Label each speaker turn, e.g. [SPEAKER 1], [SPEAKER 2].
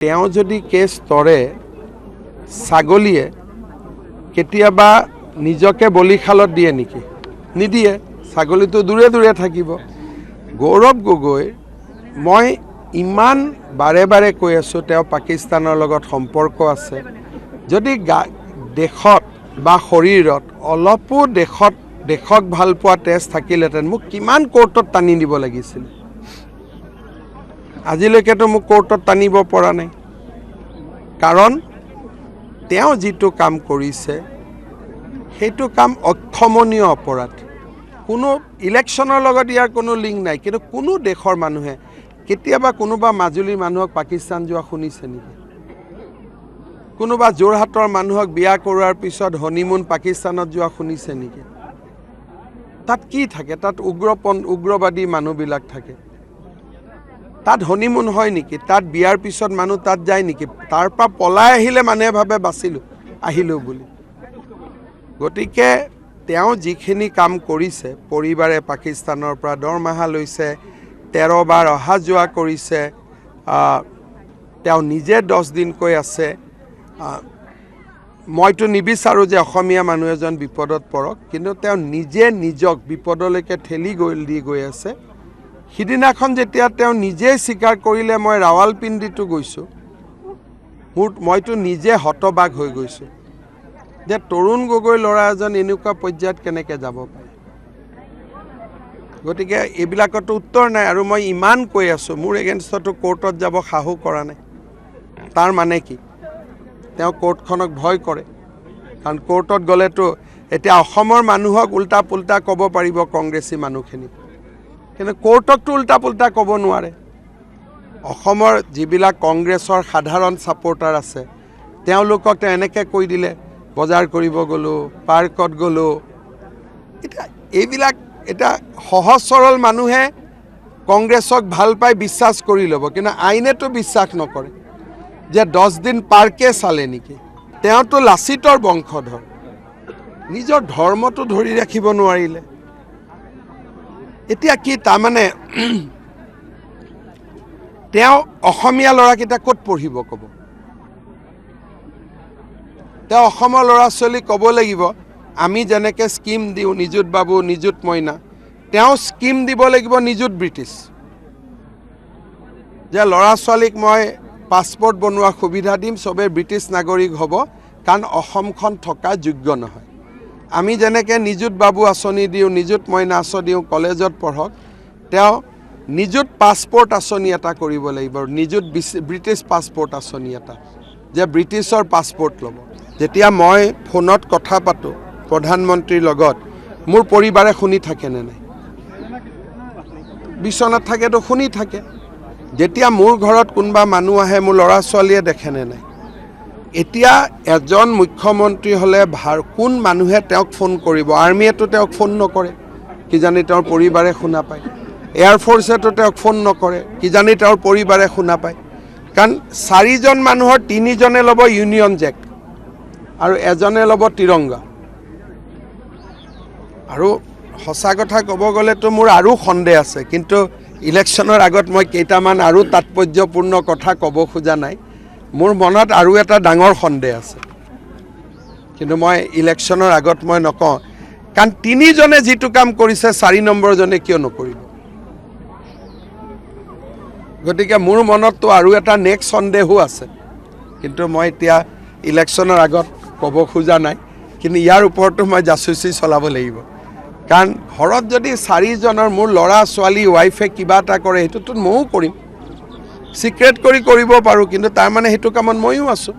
[SPEAKER 1] তেওঁ যদি কেছ তৰে ছাগলীয়ে কেতিয়াবা নিজকে বলিখালত দিয়ে নেকি? নিদিয়ে। ছাগলীটো দূৰে দূৰে থাকিব। গৌৰৱ গগৈ মই ইমান বাৰে বাৰে কৈ আছোঁ তেওঁ পাকিস্তানৰ লগত সম্পৰ্ক আছে। যদি দেশত বা শৰীৰত অলপো দেশক ভাল পোৱা তেজ থাকিলেহেঁতেন মোক কিমান কোৰ্টত টানি দিব লাগিছিল। আজিলৈকেতো মোক কোৰ্টত টানিব পৰা নাই। কাৰণ তেওঁ যিটো কাম কৰিছে সেইটো কাম অক্ষমনীয় অপৰাধ। কোনো ইলেকশ্যনৰ লগত ইয়াৰ কোনো লিংক নাই। কিন্তু কোনো দেশৰ মানুহে কেতিয়াবা কোনোবা মাজুলীৰ মানুহক পাকিস্তান যোৱা শুনিছে নেকি? কোনোবা যোৰহাটৰ মানুহক বিয়া কৰোৱাৰ পিছত হনিমুন পাকিস্তানত যোৱা শুনিছে নেকি? তাত কি থাকে? তাত উগ্ৰবাদী মানুহবিলাক থাকে। তাত হনিমুন হয় নেকি? তাত বিয়াৰ পিছত মানুহ তাত যায় নেকি? তাৰ পৰা পলাই আহিলে মানুহে ভাবে আহিলোঁ বুলি। গতিকে তেওঁ যিখিনি কাম কৰিছে, পৰিবাৰে পাকিস্তানৰ পৰা দৰমহা লৈছে, 13 বাৰ অহা যোৱা কৰিছে, তেওঁ নিজে 10 দিনকৈ আছে। মইতো নিবিচাৰোঁ যে অসমীয়া মানুহ এজন বিপদত পৰক, কিন্তু তেওঁ নিজে নিজক বিপদলৈকে ঠেলি দি গৈ আছে। সিদিনাখন যেতিয়া তেওঁ নিজেই স্বীকাৰ কৰিলে মই ৰাৱালপিণ্ডিতো গৈছোঁ, মইতো নিজে হতবাক হৈ গৈছোঁ যে তৰুণ গগৈ ল'ৰা এজন এনেকুৱা পৰ্যায়ত কেনেকৈ যাব পাৰে। গতিকে এইবিলাকতো উত্তৰ নাই। আৰু মই ইমান কৈ আছোঁ মোৰ এগেইনষ্টতো কোৰ্টত যাব সাহস কৰা নাই। তাৰ মানে কি? তেওঁ কোৰ্টখনক ভয় কৰে। কাৰণ কোৰ্টত গ'লেতো এতিয়া অসমৰ মানুহক উল্টা পুল্টা ক'ব পাৰিব কংগ্ৰেছী মানুহখিনি, কিন্তু কোৰ্টকতো উল্টা পুল্টা ক'ব নোৱাৰে। অসমৰ যিবিলাক কংগ্ৰেছৰ সাধাৰণ ছাপোৰ্টাৰ আছে তেওঁলোকক তেওঁ এনেকৈ কৈ দিলে বজাৰ কৰিব গ'লোঁ, পাৰ্কত গ'লোঁ। এতিয়া এইবিলাক এতিয়া সহজ সৰল মানুহে কংগ্ৰেছক ভাল পাই বিশ্বাস কৰি ল'ব, কিন্তু আইনেতো বিশ্বাস নকৰে যে 10 দিন পাৰ্কে চালে নেকি? তেওঁতো লাচিতৰ বংশধৰ, নিজৰ ধৰ্মটো ধৰি ৰাখিব নোৱাৰিলে। এতিয়া কি তাৰমানে তেওঁ অসমীয়া ল'ৰাকেইটা ক'ত পঢ়িব ক'ব? তেওঁ অসমৰ ল'ৰা ছোৱালীক ক'ব লাগিব আমি যেনেকৈ স্কিম দিওঁ নিযুত বাবু, নিযুত মইনা, তেওঁ স্কিম দিব লাগিব নিযুত ব্ৰিটিছ, যে ল'ৰা ছোৱালীক মই পাছপৰ্ট বনোৱা সুবিধা দিম, চবেই ব্ৰিটিছ নাগৰিক হ'ব, কাৰণ অসমখন থকা যোগ্য নহয়। আমি যেনেকৈ নিযুত বাবু আঁচনি দিওঁ, নিযুত মইনা আঁচনি দিওঁ, কলেজত পঢ়ক, তেওঁ নিযুত পাছপৰ্ট আঁচনি এটা কৰিব লাগিব, নিযুত ব্ৰিটিছ পাছপৰ্ট আঁচনি এটা, যে ব্ৰিটিছৰ পাছপৰ্ট ল'ব। যেতিয়া মই ফোনত কথা পাতোঁ প্ৰধানমন্ত্ৰীৰ লগত, মোৰ পৰিবাৰে শুনি থাকেনে নাই? বিচনাত থাকেতো শুনি থাকে। যেতিয়া মোৰ ঘৰত কোনোবা মানুহ আহে মোৰ ল'ৰা ছোৱালীয়ে দেখেনে নাই? এতিয়া এজন মুখ্যমন্ত্ৰী হ'লে কোন মানুহে তেওঁক ফোন কৰিব? আৰ্মিয়েতো তেওঁক ফোন নকৰে, কিজানি তেওঁৰ পৰিবাৰে শুনা পায়। এয়াৰফ'ৰ্চেতো তেওঁক ফোন নকৰে, কিজানি তেওঁৰ পৰিবাৰে শুনা পায়। কাৰণ 4জন মানুহৰ 3জনে ল'ব ইউনিয়ন জেক আৰু এজনে ল'ব তিৰংগা। আৰু সঁচা কথা ক'ব গ'লেতো মোৰ আৰু সন্দেহ আছে, কিন্তু ইলেকশ্যনৰ আগত মই কেইটামান আৰু তাৎপৰ্যপূৰ্ণ কথা ক'ব খোজা নাই। মোৰ মনত আৰু এটা ডাঙৰ সন্দেহ আছে, কিন্তু মই ইলেকশ্যনৰ আগত মই নকওঁ। কাৰণ 3জনে যিটো কাম কৰিছে 4 নম্বৰজনে কিয় নকৰিব? গতিকে মোৰ মনততো আৰু এটা নেক্সট সন্দেহো আছে, কিন্তু মই এতিয়া ইলেকশ্যনৰ আগত ক'ব খোজা নাই। কিন্তু ইয়াৰ ওপৰতো মই জাচুচি চলাব লাগিব। কাৰণ ঘৰত যদি 4জনৰ মোৰ ল'ৰা ছোৱালী ৱাইফে কিবা এটা কৰে সেইটোতো ময়ো কৰিম, চিক্ৰেট কৰি কৰিব পাৰোঁ, কিন্তু তাৰমানে সেইটো কামত ময়ো আছোঁ।